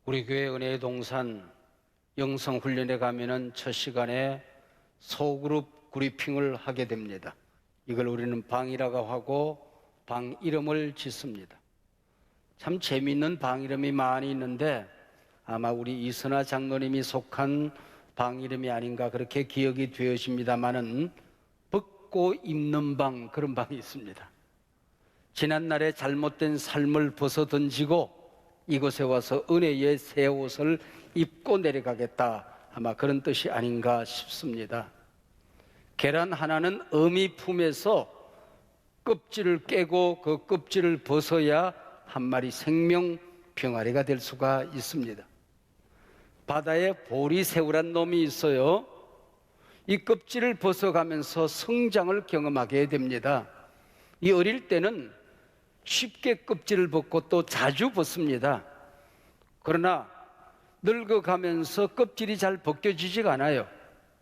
우리 교회 은혜의 동산 영성훈련에 가면은 첫 시간에 소그룹 브리핑을 하게 됩니다. 이걸 우리는 방이라고 하고 방 이름을 짓습니다. 참 재미있는 방 이름이 많이 있는데 아마 우리 이선아 장로님이 속한 방 이름이 아닌가 그렇게 기억이 되어집니다마는 벗고 입는 방, 그런 방이 있습니다. 지난날에 잘못된 삶을 벗어 던지고 이곳에 와서 은혜의 새 옷을 입고 내려가겠다, 아마 그런 뜻이 아닌가 싶습니다. 계란 하나는 어미 품에서 껍질을 깨고 그 껍질을 벗어야 한 마리 생명 병아리가 될 수가 있습니다. 바다에 보리새우란 놈이 있어요. 이 껍질을 벗어가면서 성장을 경험하게 됩니다. 이 어릴 때는 쉽게 껍질을 벗고 또 자주 벗습니다. 그러나 늙어가면서 껍질이 잘 벗겨지지가 않아요.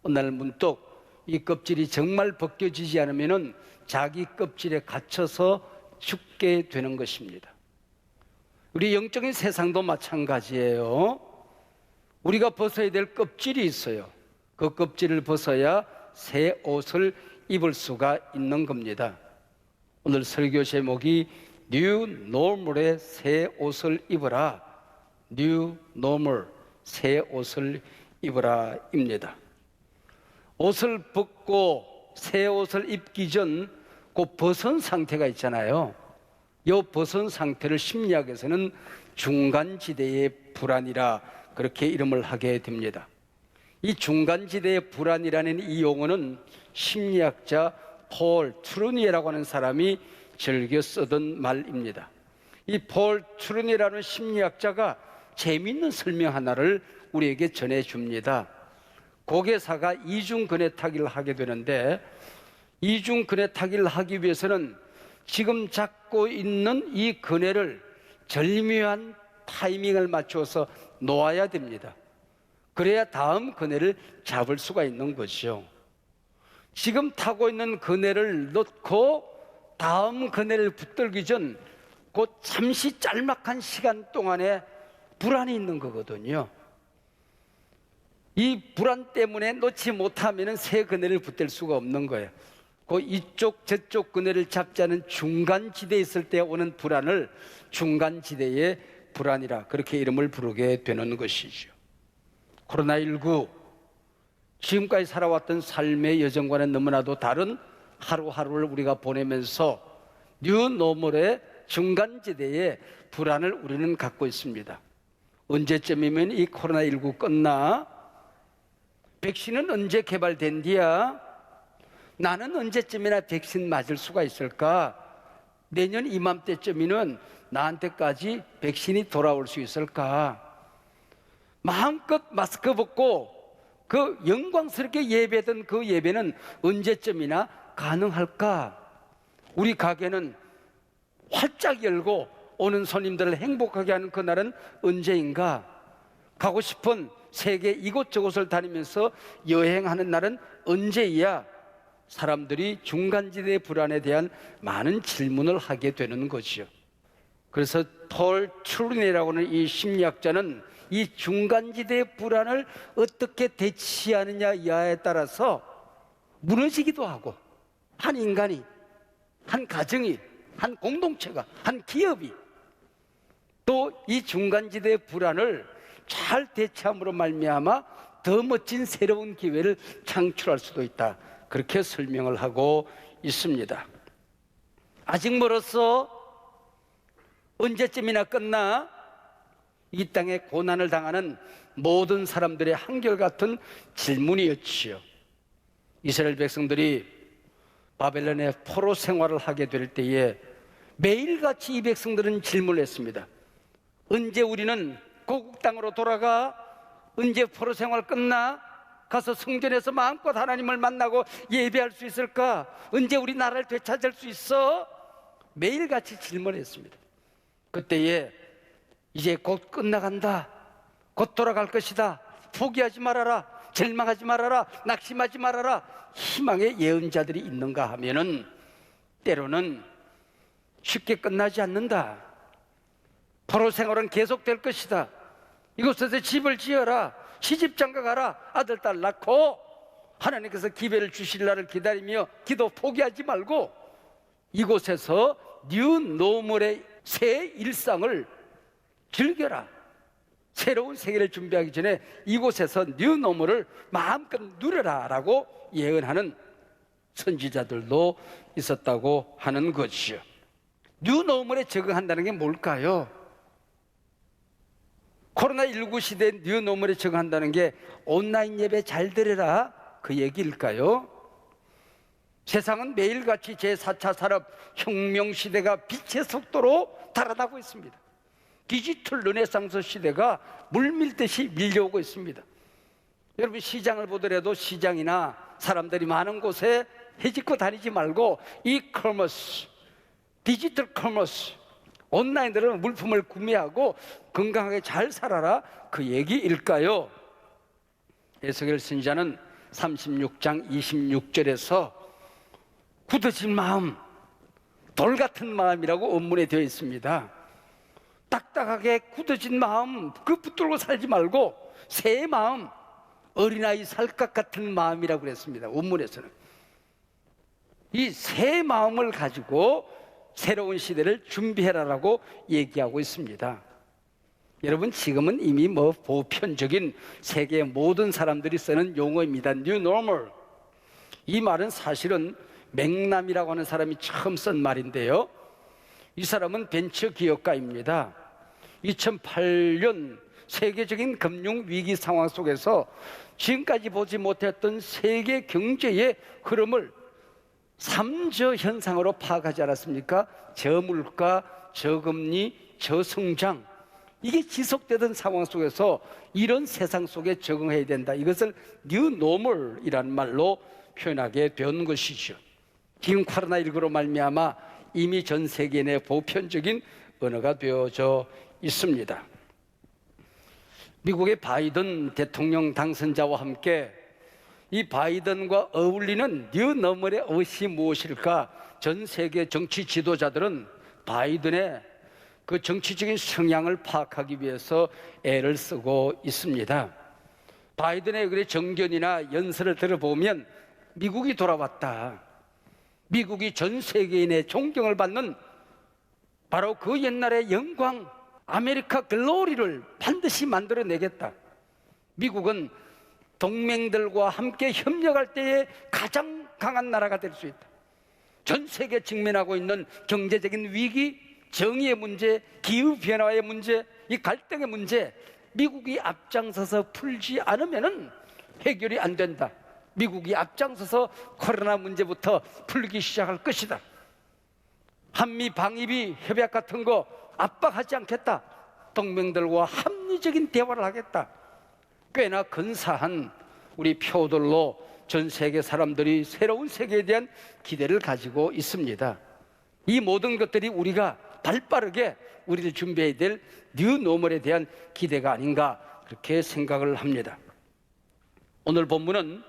어느 날 문득 이 껍질이 정말 벗겨지지 않으면 자기 껍질에 갇혀서 죽게 되는 것입니다. 우리 영적인 세상도 마찬가지예요. 우리가 벗어야 될 껍질이 있어요. 그 껍질을 벗어야 새 옷을 입을 수가 있는 겁니다. 오늘 설교 제목이 New Normal의 새 옷을 입으라, New Normal, 새 옷을 입으라 입니다. 옷을 벗고 새 옷을 입기 전 그 벗은 상태가 있잖아요. 이 벗은 상태를 심리학에서는 중간지대의 불안이라 그렇게 이름을 하게 됩니다. 이 중간지대의 불안이라는 이 용어는 심리학자 폴 트루니에라고 하는 사람이 즐겨 쓰던 말입니다. 이 폴 트루니에라는 심리학자가 재미있는 설명 하나를 우리에게 전해줍니다. 고개사가 이중근해타기를 하게 되는데, 이중근해타기를 하기 위해서는 지금 잡고 있는 이 근해를 절묘한 타이밍을 맞춰서 놓아야 됩니다. 그래야 다음 근해를 잡을 수가 있는 거죠. 지금 타고 있는 그네를 놓고 다음 그네를 붙들기 전 그 잠시 짤막한 시간 동안에 불안이 있는 거거든요. 이 불안 때문에 놓지 못하면 새 그네를 붙들 수가 없는 거예요. 그 이쪽 저쪽 그네를 잡지 않은 중간지대에 있을 때 오는 불안을 중간지대의 불안이라 그렇게 이름을 부르게 되는 것이죠. 코로나19, 지금까지 살아왔던 삶의 여정과는 너무나도 다른 하루하루를 우리가 보내면서 뉴노멀의 중간지대의 불안을 우리는 갖고 있습니다. 언제쯤이면 이 코로나19 끝나? 백신은 언제 개발된디야? 나는 언제쯤이나 백신 맞을 수가 있을까? 내년 이맘때쯤이면 나한테까지 백신이 돌아올 수 있을까? 마음껏 마스크 벗고 그 영광스럽게 예배했던 그 예배는 언제쯤이나 가능할까? 우리 가게는 활짝 열고 오는 손님들을 행복하게 하는 그날은 언제인가? 가고 싶은 세계 이곳저곳을 다니면서 여행하는 날은 언제이야? 사람들이 중간지대의 불안에 대한 많은 질문을 하게 되는 거죠. 그래서 폴 트루니라고 하는 이 심리학자는 이 중간지대의 불안을 어떻게 대치하느냐에 따라서 무너지기도 하고, 한 인간이, 한 가정이, 한 공동체가, 한 기업이 또 이 중간지대의 불안을 잘 대처함으로 말미암아 더 멋진 새로운 기회를 창출할 수도 있다, 그렇게 설명을 하고 있습니다. 아직 멀었어? 언제쯤이나 끝나? 이 땅에 고난을 당하는 모든 사람들의 한결같은 질문이었지요. 이스라엘 백성들이 바벨론의 포로 생활을 하게 될 때에 매일같이 이 백성들은 질문을 했습니다. 언제 우리는 고국 땅으로 돌아가? 언제 포로 생활 끝나? 가서 성전에서 마음껏 하나님을 만나고 예배할 수 있을까? 언제 우리 나라를 되찾을 수 있어? 매일같이 질문했습니다. 그때에 이제 곧 끝나간다, 곧 돌아갈 것이다, 포기하지 말아라, 절망하지 말아라, 낙심하지 말아라, 희망의 예언자들이 있는가 하면은 때로는 쉽게 끝나지 않는다, 포로 생활은 계속될 것이다, 이곳에서 집을 지어라, 시집장가 가라, 아들 딸 낳고 하나님께서 기회를 주실 날을 기다리며 기도 포기하지 말고 이곳에서 뉴 노멀의 새 일상을 즐겨라. 새로운 세계를 준비하기 전에 이곳에서 뉴 노멀을 마음껏 누려라 라고 예언하는 선지자들도 있었다고 하는 것이죠. 뉴 노멀에 적응한다는 게 뭘까요? 코로나19 시대에 뉴 노멀에 적응한다는 게 온라인 예배 잘 들으라 그 얘기일까요? 세상은 매일같이 제4차 산업혁명 시대가 빛의 속도로 달아나고 있습니다. 디지털 르네상스 시대가 물밀듯이 밀려오고 있습니다. 여러분 시장을 보더라도 시장이나 사람들이 많은 곳에 해집고 다니지 말고 이커머스, 디지털 커머스, 온라인으로 물품을 구매하고 건강하게 잘 살아라 그 얘기일까요? 에스겔 선지자는 36장 26절에서 굳어진 마음, 돌 같은 마음이라고 원문에 되어 있습니다. 딱딱하게 굳어진 마음 그 붙들고 살지 말고 새 마음, 어린아이 살갗 같은 마음이라고 그랬습니다. 원문에서는 이 새 마음을 가지고 새로운 시대를 준비해라라고 얘기하고 있습니다. 여러분 지금은 이미 보편적인 세계 모든 사람들이 쓰는 용어입니다. New Normal. 이 말은 사실은 맥남이라고 하는 사람이 처음 쓴 말인데요, 이 사람은 벤처 기업가입니다. 2008년 세계적인 금융 위기 상황 속에서 지금까지 보지 못했던 세계 경제의 흐름을 3저 현상으로 파악하지 않았습니까? 저물가, 저금리, 저성장, 이게 지속되던 상황 속에서 이런 세상 속에 적응해야 된다. 이것을 뉴 노멀이라는 말로 표현하게 된 것이죠. 지금 코로나19로 말미암아 이미 전 세계 내 보편적인 언어가 되어져 있습니다. 미국의 바이든 대통령 당선자와 함께 이 바이든과 어울리는 뉴 노멀의 옷이 무엇일까? 전 세계 정치 지도자들은 바이든의 그 정치적인 성향을 파악하기 위해서 애를 쓰고 있습니다. 바이든의 그 정견이나 연설을 들어보면 미국이 돌아왔다, 미국이 전 세계인의 존경을 받는 바로 그 옛날의 영광, 아메리카 글로리를 반드시 만들어내겠다, 미국은 동맹들과 함께 협력할 때에 가장 강한 나라가 될 수 있다, 전 세계 직면하고 있는 경제적인 위기, 정의의 문제, 기후변화의 문제, 이 갈등의 문제, 미국이 앞장서서 풀지 않으면 해결이 안 된다. 미국이 앞장서서 코로나 문제부터 풀기 시작할 것이다. 한미 방위비 협약 같은 거 압박하지 않겠다. 동맹들과 합리적인 대화를 하겠다. 꽤나 근사한 우리 표들로 전 세계 사람들이 새로운 세계에 대한 기대를 가지고 있습니다. 이 모든 것들이 우리가 발빠르게 우리를 준비해야 될 뉴 노멀에 대한 기대가 아닌가 그렇게 생각을 합니다. 오늘 본문은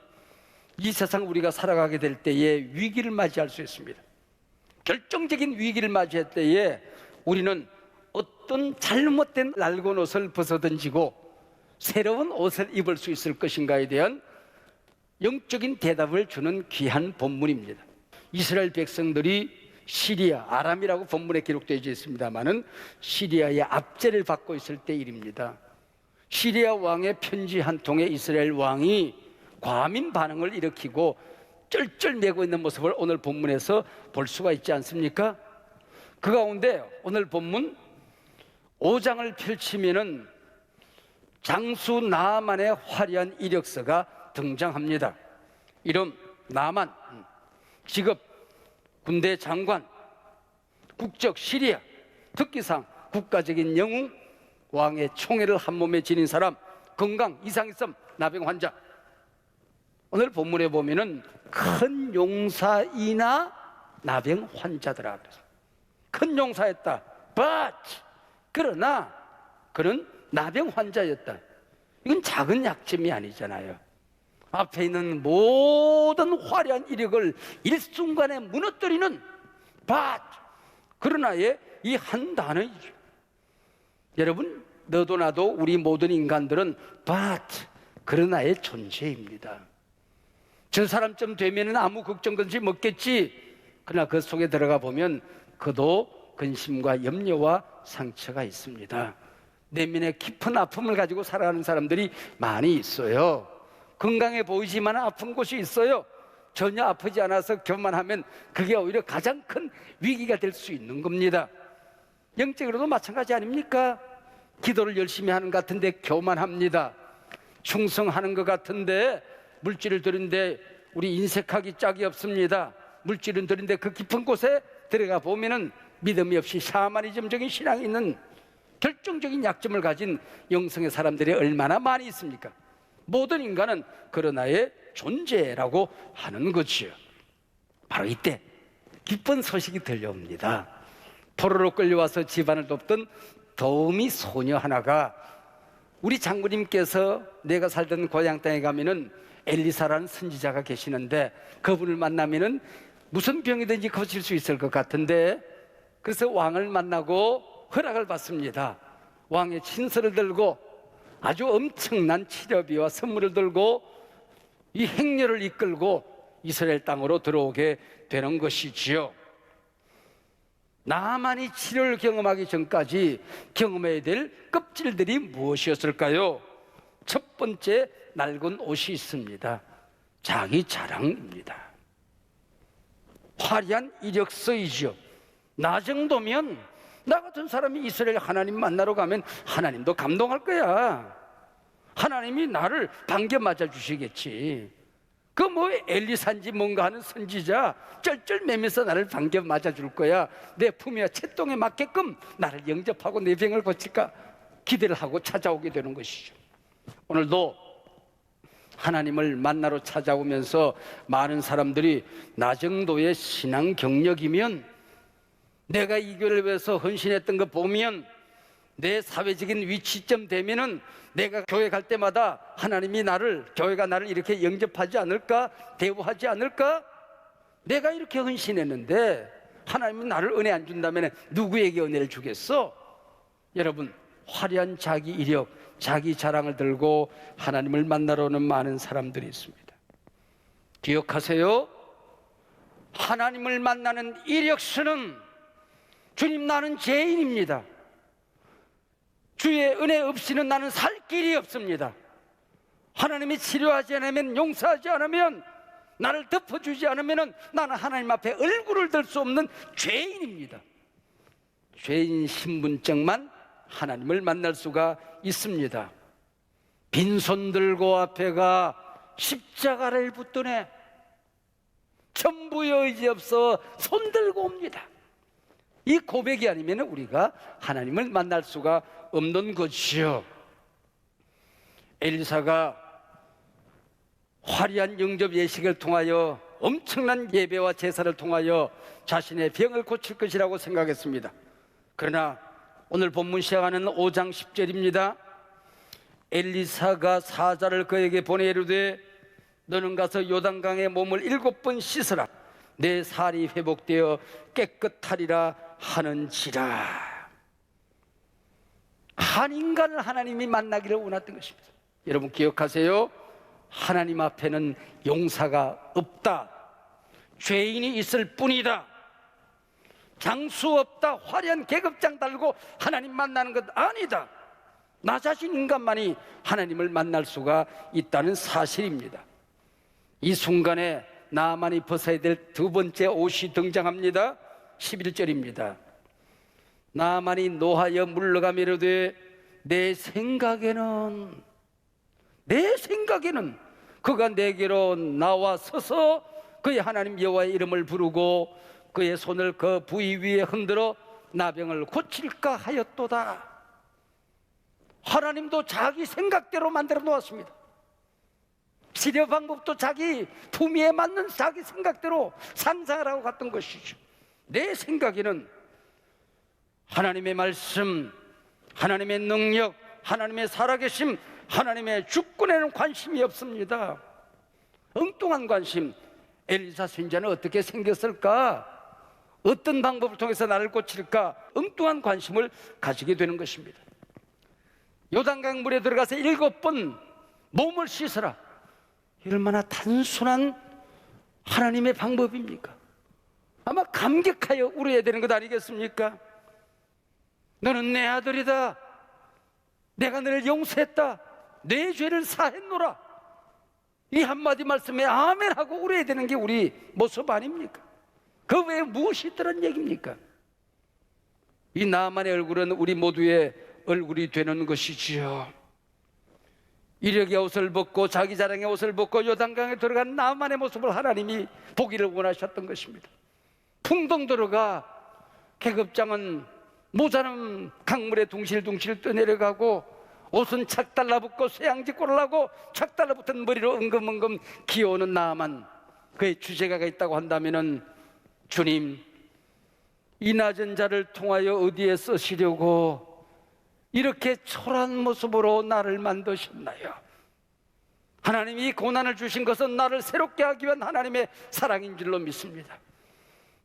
이 세상 우리가 살아가게 될 때에 위기를 맞이할 수 있습니다. 결정적인 위기를 맞이할 때에 우리는 어떤 잘못된 낡은 옷을 벗어던지고 새로운 옷을 입을 수 있을 것인가에 대한 영적인 대답을 주는 귀한 본문입니다. 이스라엘 백성들이 시리아, 아람이라고 본문에 기록되어 있습니다만은 시리아의 압제를 받고 있을 때 일입니다. 시리아 왕의 편지 한 통에 이스라엘 왕이 과민 반응을 일으키고 쩔쩔매고 있는 모습을 오늘 본문에서 볼 수가 있지 않습니까? 그 가운데 오늘 본문 5장을 펼치면은 장수 나아만의 화려한 이력서가 등장합니다. 이름 나아만, 직업 군대 장관, 국적 시리아, 특기상 국가적인 영웅, 왕의 총애를 한 몸에 지닌 사람, 건강 이상 있음, 나병 환자. 오늘 본문에 보면은 큰 용사이나 나병 환자더라. 큰 용사였다. But 그러나 그는 나병 환자였다. 이건 작은 약점이 아니잖아요. 앞에 있는 모든 화려한 이력을 일순간에 무너뜨리는 but 그러나의 이 한 단어이죠. 여러분 너도 나도 우리 모든 인간들은 but 그러나의 존재입니다. 저 사람쯤 되면은 아무 걱정 근심 없겠지. 그러나 그 속에 들어가 보면 그도 근심과 염려와 상처가 있습니다. 내면에 깊은 아픔을 가지고 살아가는 사람들이 많이 있어요. 건강해 보이지만 아픈 곳이 있어요. 전혀 아프지 않아서 교만하면 그게 오히려 가장 큰 위기가 될 수 있는 겁니다. 영적으로도 마찬가지 아닙니까? 기도를 열심히 하는 것 같은데 교만합니다. 충성하는 것 같은데 물질을 드는데 우리 인색하기 짝이 없습니다. 물질은 드는데 그 깊은 곳에 들어가 보면은 믿음이 없이 샤머니즘적인 신앙이 있는 결정적인 약점을 가진 영성의 사람들이 얼마나 많이 있습니까? 모든 인간은 그러나의 존재라고 하는 거지요. 바로 이때 기쁜 소식이 들려옵니다. 포로로 끌려와서 집안을 돕던 도우미 소녀 하나가 우리 장군님께서 내가 살던 고향 땅에 가면은 엘리사라는 선지자가 계시는데 그분을 만나면은 무슨 병이든지 고칠 수 있을 것 같은데, 그래서 왕을 만나고 허락을 받습니다. 왕의 친서를 들고 아주 엄청난 치료비와 선물을 들고 이 행렬을 이끌고 이스라엘 땅으로 들어오게 되는 것이지요. 나만이 치료를 경험하기 전까지 경험해야 될 껍질들이 무엇이었을까요? 첫 번째 낡은 옷이 있습니다. 자기 자랑입니다. 화려한 이력서이죠. 나 정도면, 나 같은 사람이 이스라엘 하나님 만나러 가면 하나님도 감동할 거야. 하나님이 나를 반겨 맞아 주시겠지. 그 뭐 엘리사인지 뭔가 하는 선지자 쩔쩔매면서 나를 반겨 맞아 줄 거야. 내 품위와 채통에 맞게끔 나를 영접하고 내 병을 고칠까 기대를 하고 찾아오게 되는 것이죠. 오늘도 하나님을 만나러 찾아오면서 많은 사람들이 나 정도의 신앙 경력이면, 내가 이 교회를 위해서 헌신했던 거 보면, 내 사회적인 위치점 되면은 내가 교회 갈 때마다 하나님이 교회가 나를 이렇게 영접하지 않을까, 대우하지 않을까? 내가 이렇게 헌신했는데 하나님이 나를 은혜 안 준다면 누구에게 은혜를 주겠어? 여러분, 화려한 자기 이력, 자기 자랑을 들고 하나님을 만나러 오는 많은 사람들이 있습니다. 기억하세요. 하나님을 만나는 이력서는 주님, 나는 죄인입니다. 주의 은혜 없이는 나는 살 길이 없습니다. 하나님이 치료하지 않으면, 용서하지 않으면, 나를 덮어주지 않으면 나는 하나님 앞에 얼굴을 들 수 없는 죄인입니다. 죄인 신분증만 하나님을 만날 수가 있습니다. 빈손 들고 앞에 가 십자가를 붙드네. 전부의 의지 없어 손 들고 옵니다. 이 고백이 아니면 우리가 하나님을 만날 수가 없는 것이요. 엘리사가 화려한 영접 예식을 통하여, 엄청난 예배와 제사를 통하여 자신의 병을 고칠 것이라고 생각했습니다. 그러나 오늘 본문 시작하는 5장 10절입니다. 엘리사가 사자를 그에게 보내 이르되 너는 가서 요단강에 몸을 7번 씻으라. 내 살이 회복되어 깨끗하리라 하는지라. 한 인간을 하나님이 만나기를 원했던 것입니다. 여러분 기억하세요. 하나님 앞에는 용사가 없다. 죄인이 있을 뿐이다. 장수 없다. 화려한 계급장 달고 하나님 만나는 것 아니다. 나 자신 인간만이 하나님을 만날 수가 있다는 사실입니다. 이 순간에 나만이 벗어야 될 두 번째 옷이 등장합니다. 11절입니다. 나만이 노하여 물러가며 이르되 내 생각에는 그가 내게로 나와 서서 그의 하나님 여호와의 이름을 부르고 그의 손을 그 부위 위에 흔들어 나병을 고칠까 하였도다. 하나님도 자기 생각대로 만들어 놓았습니다. 치료 방법도 자기 품위에 맞는 자기 생각대로 상상을 하고 갔던 것이죠. 내 생각에는 하나님의 말씀, 하나님의 능력, 하나님의 살아계심, 하나님의 주권에는 관심이 없습니다. 엉뚱한 관심. 엘리사 선지자는 어떻게 생겼을까? 어떤 방법을 통해서 나를 고칠까? 엉뚱한 관심을 가지게 되는 것입니다. 요단강 물에 들어가서 7번 몸을 씻어라. 얼마나 단순한 하나님의 방법입니까? 아마 감격하여 울어야 되는 것 아니겠습니까? 너는 내 아들이다. 내가 너를 용서했다. 내 죄를 사했노라. 이 한마디 말씀에 아멘하고 울어야 되는 게 우리 모습 아닙니까? 그 외에 무엇이 있더란 얘기입니까? 이 나만의 얼굴은 우리 모두의 얼굴이 되는 것이지요. 이력의 옷을 벗고 자기 자랑의 옷을 벗고 요단강에 들어간 나만의 모습을 하나님이 보기를 원하셨던 것입니다. 풍덩 들어가 계급장은 모자는 강물에 둥실둥실 떠내려가고 옷은 착 달라붙고 쇠양짓골을 하고 착 달라붙은 머리로 엉금엉금 기어오는 나만, 그의 주제가가 있다고 한다면은 주님, 이 낮은 자를 통하여 어디에 쓰시려고 이렇게 초라한 모습으로 나를 만드셨나요? 하나님이 고난을 주신 것은 나를 새롭게 하기 위한 하나님의 사랑인 줄로 믿습니다.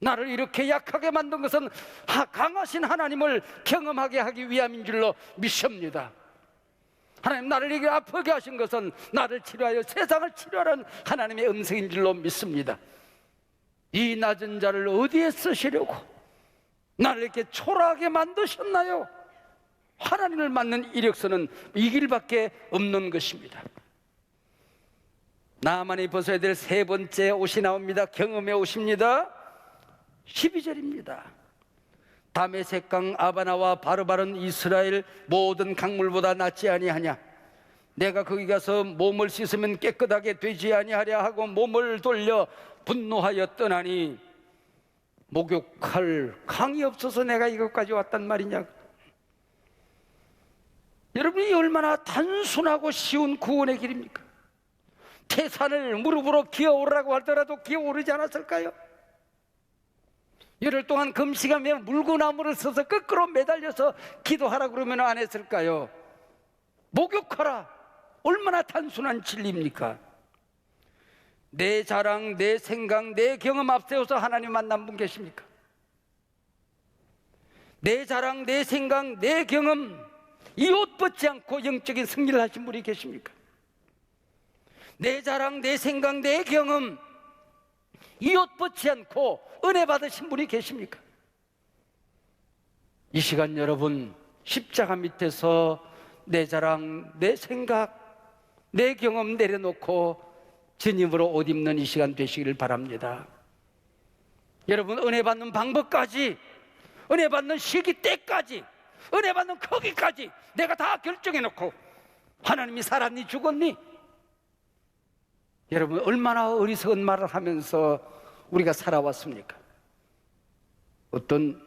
나를 이렇게 약하게 만든 것은 강하신 하나님을 경험하게 하기 위함인 줄로 믿습니다. 하나님, 나를 이렇게 아프게 하신 것은 나를 치료하여 세상을 치료하는 하나님의 음성인 줄로 믿습니다. 이 낮은 자를 어디에 쓰시려고 나를 이렇게 초라하게 만드셨나요? 하나님을 만난 이력서는 이 길밖에 없는 것입니다. 나만이 벗어야 될 세 번째 옷이 나옵니다. 경험의 옷입니다. 12절입니다. 다메섹강 아바나와 바로바른 이스라엘 모든 강물보다 낫지 아니하냐? 내가 거기 가서 몸을 씻으면 깨끗하게 되지 아니하랴 하고 몸을 돌려 분노하여 떠나니 목욕할 강이 없어서 내가 이것까지 왔단 말이냐? 여러분이 얼마나 단순하고 쉬운 구원의 길입니까? 태산을 무릎으로 기어오르라고 하더라도 기어오르지 않았을까요? 열흘 동안 금식하며 물구나무를 써서 거꾸로 매달려서 기도하라 그러면 안 했을까요? 목욕하라, 얼마나 단순한 진리입니까? 내 자랑, 내 생각, 내 경험 앞세워서 하나님 만난 분 계십니까? 내 자랑, 내 생각, 내 경험, 이 옷 벗지 않고 영적인 승리를 하신 분이 계십니까? 내 자랑, 내 생각, 내 경험, 이 옷 벗지 않고 은혜 받으신 분이 계십니까? 이 시간 여러분, 십자가 밑에서 내 자랑, 내 생각, 내 경험 내려놓고 주님으로 옷 입는 이 시간 되시기를 바랍니다. 여러분, 은혜 받는 방법까지, 은혜 받는 시기 때까지, 은혜 받는 거기까지 내가 다 결정해놓고 하나님이 살았니 죽었니? 여러분, 얼마나 어리석은 말을 하면서 우리가 살아왔습니까? 어떤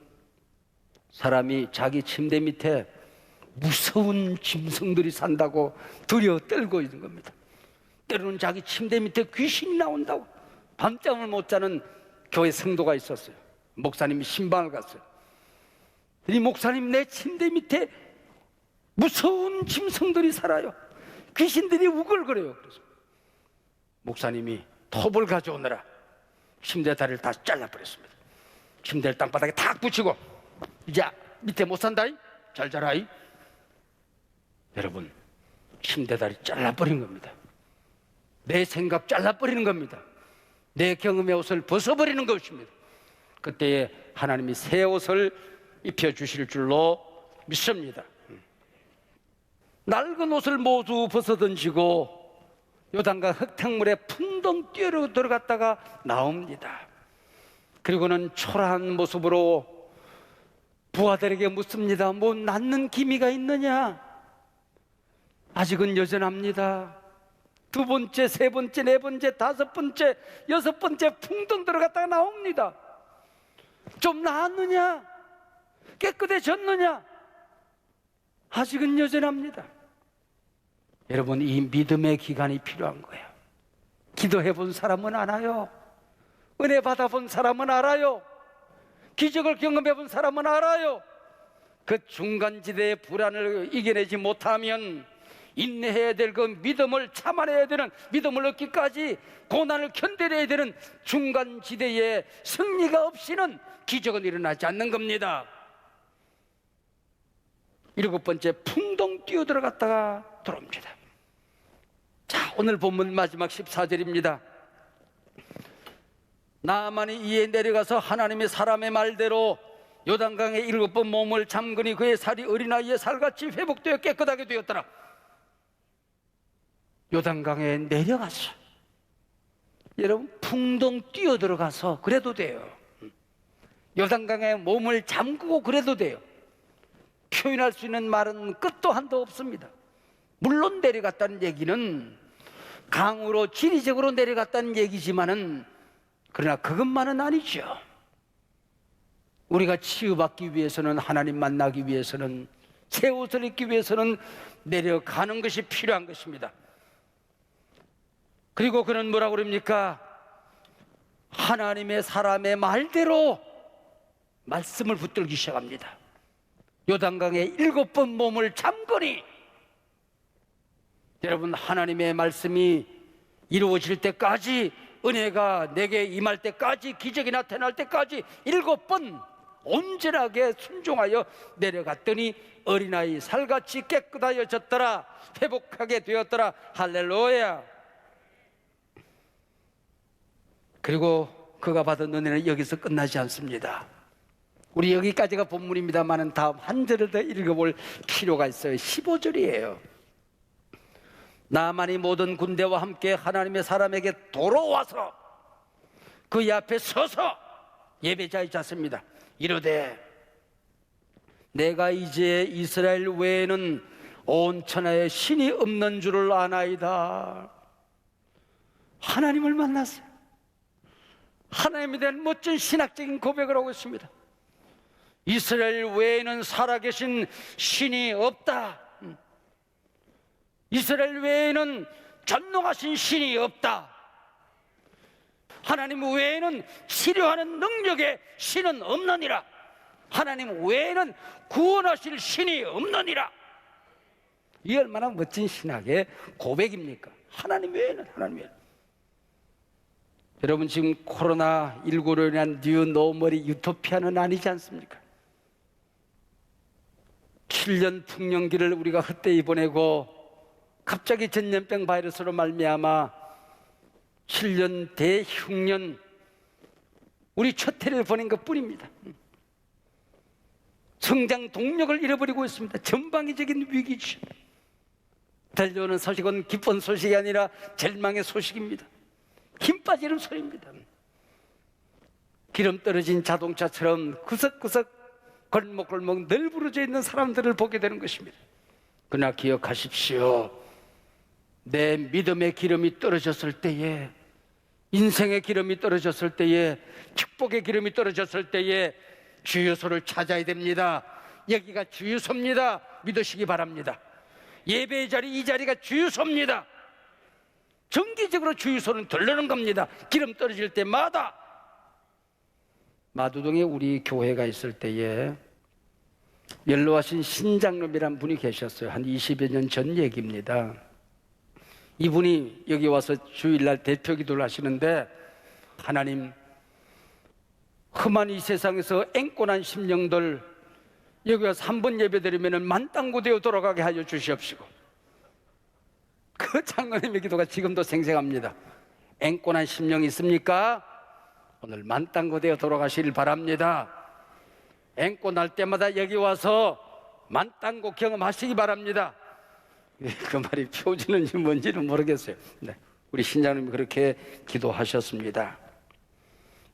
사람이 자기 침대 밑에 무서운 짐승들이 산다고 두려워 떨고 있는 겁니다. 때로는 자기 침대 밑에 귀신이 나온다고 밤잠을 못 자는 교회 성도가 있었어요. 목사님이 신방을 갔어요. 이 목사님, 내 침대 밑에 무서운 짐승들이 살아요. 귀신들이 우글거려요. 그래서 목사님이 톱을 가져오느라 침대 다리를 다 잘라버렸습니다. 침대를 땅바닥에 탁 붙이고, 이제 밑에 못 산다이, 잘 자라이. 여러분, 침대 다리 잘라버린 겁니다. 내 생각 잘라버리는 겁니다. 내 경험의 옷을 벗어버리는 것입니다. 그때에 하나님이 새 옷을 입혀주실 줄로 믿습니다. 낡은 옷을 모두 벗어던지고 요단강 흙탕물에 풍덩 뛰어 들어갔다가 나옵니다. 그리고는 초라한 모습으로 부하들에게 묻습니다. 뭐 낫는 기미가 있느냐? 아직은 여전합니다. 두 번째, 세 번째, 네 번째, 다섯 번째, 여섯 번째 풍덩 들어갔다가 나옵니다. 좀 나았느냐? 깨끗해졌느냐? 아직은 여전합니다. 여러분, 이 믿음의 기간이 필요한 거예요. 기도해 본 사람은 알아요. 은혜 받아본 사람은 알아요. 기적을 경험해 본 사람은 알아요. 그 중간지대의 불안을 이겨내지 못하면 인내해야 될 그 믿음을 참아내야 되는, 믿음을 얻기까지 고난을 견뎌내야 되는 중간지대에 승리가 없이는 기적은 일어나지 않는 겁니다. 7번째, 풍덩 뛰어들어갔다가 들어옵니다. 자, 오늘 본문 마지막 14절입니다. 나아만이 이에 내려가서 하나님의 사람의 말대로 요단강에 7번 몸을 잠그니 그의 살이 어린아이의 살같이 회복되어 깨끗하게 되었더라. 요단강에 내려가서, 여러분, 풍덩 뛰어들어가서 그래도 돼요. 요단강에 몸을 잠그고 그래도 돼요. 표현할 수 있는 말은 끝도 한도 없습니다. 물론 내려갔다는 얘기는 강으로 지리적으로 내려갔다는 얘기지만은, 그러나 그것만은 아니죠. 우리가 치유받기 위해서는, 하나님 만나기 위해서는, 새 옷을 입기 위해서는 내려가는 것이 필요한 것입니다. 그리고 그는 뭐라고 그럽니까? 하나님의 사람의 말대로 말씀을 붙들기 시작합니다. 요단강에 7번 몸을 잠그니, 여러분, 하나님의 말씀이 이루어질 때까지, 은혜가 내게 임할 때까지, 기적이 나타날 때까지 7번 온전하게 순종하여 내려갔더니 어린아이 살같이 깨끗하여졌더라. 회복하게 되었더라. 할렐루야. 그리고 그가 받은 은혜는 여기서 끝나지 않습니다. 우리 여기까지가 본문입니다만 다음 한 절을 더 읽어볼 필요가 있어요. 15절이에요. 나만이 모든 군대와 함께 하나님의 사람에게 돌아와서 그의 앞에 서서 예배자에 잤습니다. 이르되 내가 이제 이스라엘 외에는 온 천하에 신이 없는 줄을 아나이다. 하나님을 만났어요. 하나님에 대한 멋진 신학적인 고백을 하고 있습니다. 이스라엘 외에는 살아계신 신이 없다. 이스라엘 외에는 전능하신 신이 없다. 하나님 외에는 치료하는 능력의 신은 없느니라. 하나님 외에는 구원하실 신이 없느니라. 이 얼마나 멋진 신학의 고백입니까? 하나님 외에는, 하나님 외에는. 여러분, 지금 코로나19로 인한 뉴 노멀이 유토피아는 아니지 않습니까? 7년 풍년기를 우리가 헛되이 보내고 갑자기 전염병 바이러스로 말미암아 7년 대흉년, 우리 첫 해를 보낸 것뿐입니다. 성장 동력을 잃어버리고 있습니다. 전방위적인 위기죠. 들려오는 소식은 기쁜 소식이 아니라 절망의 소식입니다. 힘 빠지는 소리입니다. 기름 떨어진 자동차처럼 구석구석 골목골목 널브러져 있는 사람들을 보게 되는 것입니다. 그러나 기억하십시오. 내 믿음의 기름이 떨어졌을 때에, 인생의 기름이 떨어졌을 때에, 축복의 기름이 떨어졌을 때에 주유소를 찾아야 됩니다. 여기가 주유소입니다. 믿으시기 바랍니다. 예배의 자리, 이 자리가 주유소입니다. 정기적으로 주유소는 들르는 겁니다. 기름 떨어질 때마다. 마두동에 우리 교회가 있을 때에 연로하신 신장로이란 분이 계셨어요. 한 20여 년 전 얘기입니다. 이분이 여기 와서 주일날 대표 기도를 하시는데, 하나님, 험한 이 세상에서 앵꼬난 심령들 여기 와서 한 번 예배드리면 만땅고 되어 돌아가게 하여 주시옵시고, 그 장로님의 기도가 지금도 생생합니다. 앵꼬난 심령 있습니까? 오늘 만땅고 되어 돌아가시길 바랍니다. 앵꼬 날 때마다 여기 와서 만땅고 경험하시기 바랍니다. 그 말이 표준인지 뭔지는 모르겠어요. 네, 우리 신장님이 그렇게 기도하셨습니다.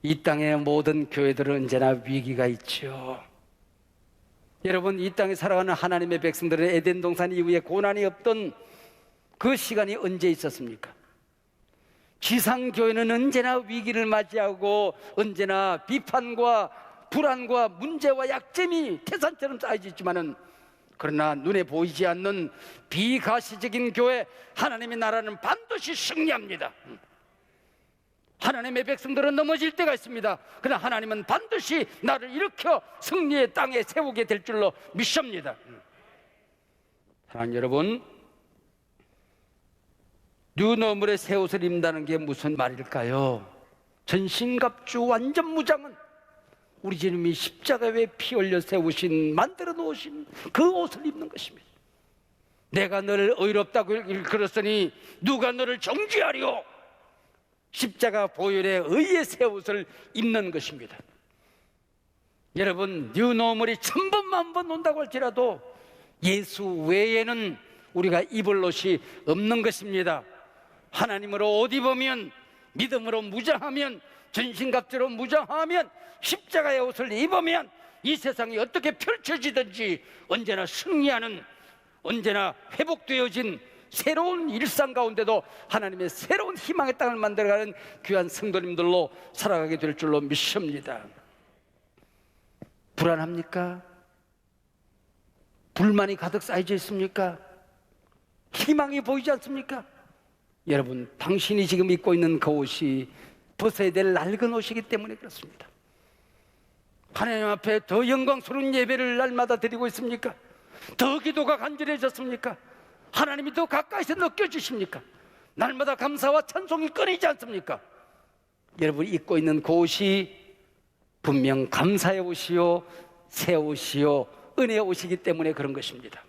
이 땅의 모든 교회들은 언제나 위기가 있죠. 여러분, 이 땅에 살아가는 하나님의 백성들은 에덴 동산 이후에 고난이 없던 그 시간이 언제 있었습니까? 지상교회는 언제나 위기를 맞이하고 언제나 비판과 불안과 문제와 약점이 태산처럼 쌓여져 있지만은, 그러나 눈에 보이지 않는 비가시적인 교회, 하나님의 나라는 반드시 승리합니다. 하나님의 백성들은 넘어질 때가 있습니다. 그러나 하나님은 반드시 나를 일으켜 승리의 땅에 세우게 될 줄로 믿습니다. 사랑하는 여러분, 뉴노멀의 새 옷을 입는다는 게 무슨 말일까요? 전신갑주 완전 무장은 우리 주님이 십자가에 피 흘려 세우신, 만들어 놓으신 그 옷을 입는 것입니다. 내가 너를 의롭다고 일컬었으니 누가 너를 정죄하리요? 십자가 보혈의 의의 새 옷을 입는 것입니다. 여러분, 뉴노멀이 1000번 만번 온다고 할지라도 예수 외에는 우리가 입을 옷이 없는 것입니다. 하나님으로 옷 입으면, 믿음으로 무장하면, 전신갑주로 무장하면, 십자가의 옷을 입으면 이 세상이 어떻게 펼쳐지든지 언제나 승리하는, 언제나 회복되어진 새로운 일상 가운데도 하나님의 새로운 희망의 땅을 만들어가는 귀한 성도님들로 살아가게 될 줄로 믿습니다. 불안합니까? 불만이 가득 쌓여져 있습니까? 희망이 보이지 않습니까? 여러분, 당신이 지금 입고 있는 그 옷이 벗어야 될 낡은 옷이기 때문에 그렇습니다. 하나님 앞에 더 영광스러운 예배를 날마다 드리고 있습니까? 더 기도가 간절해졌습니까? 하나님이 더 가까이서 느껴지십니까? 날마다 감사와 찬송이 끊이지 않습니까? 여러분이 입고 있는 그 옷이 분명 감사의 옷이요, 새 옷이요, 은혜의 옷이기 때문에 그런 것입니다.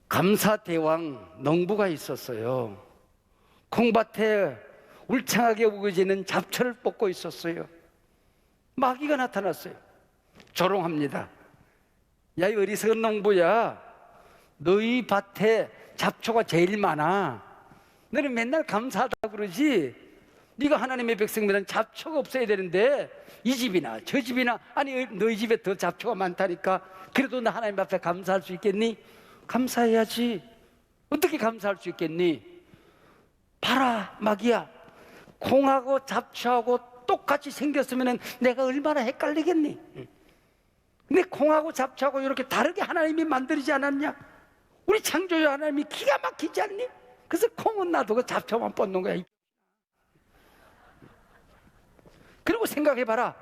감사대왕 농부가 있었어요. 콩밭에 울창하게 우거지는 잡초를 뽑고 있었어요. 마귀가 나타났어요. 조롱합니다. 야, 이 어리석은 농부야, 너희 밭에 잡초가 제일 많아. 너는 맨날 감사하다고 그러지. 네가 하나님의 백성들은 잡초가 없어야 되는데 이 집이나 저 집이나, 아니 너희 집에 더 잡초가 많다니까. 그래도 나 하나님 앞에 감사할 수 있겠니? 감사해야지. 어떻게 감사할 수 있겠니? 봐라, 마귀야, 콩하고 잡초하고 똑같이 생겼으면 내가 얼마나 헷갈리겠니? 근데 콩하고 잡초하고 이렇게 다르게 하나님이 만들지 않았냐? 우리 창조주 하나님이 기가 막히지 않니? 그래서 콩은 놔두고 잡초만 뽑는 거야. 그리고 생각해봐라.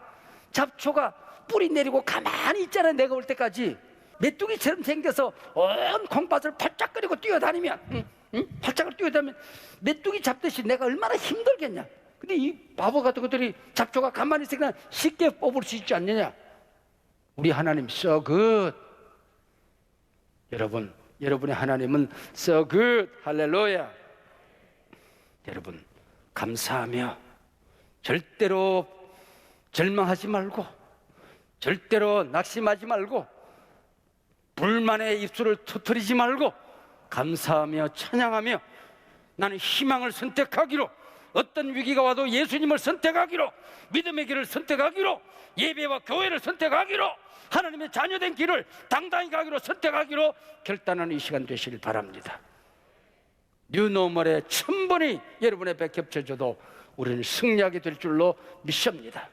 잡초가 뿌리 내리고 가만히 있잖아. 내가 올 때까지 메뚜기처럼 생겨서 온 콩밭을 팔짝거리고 뛰어다니면, 팔짝을 뛰어다니면 메뚜기 잡듯이 내가 얼마나 힘들겠냐. 근데 이 바보 같은 것들이 잡초가 가만히 있으니까 쉽게 뽑을 수 있지 않느냐. 우리 하나님 so good. 여러분, 여러분의 하나님은 so good. 할렐루야. 여러분, 감사하며 절대로 절망하지 말고, 절대로 낙심하지 말고, 불만의 입술을 터뜨리지 말고 감사하며 찬양하며 나는 희망을 선택하기로, 어떤 위기가 와도 예수님을 선택하기로, 믿음의 길을 선택하기로, 예배와 교회를 선택하기로, 하나님의 자녀된 길을 당당히 가기로 선택하기로 결단하는 이 시간 되시길 바랍니다. 뉴노멀의 1000번이 여러분의 배 겹쳐져도 우리는 승리하게 될 줄로 믿습니다.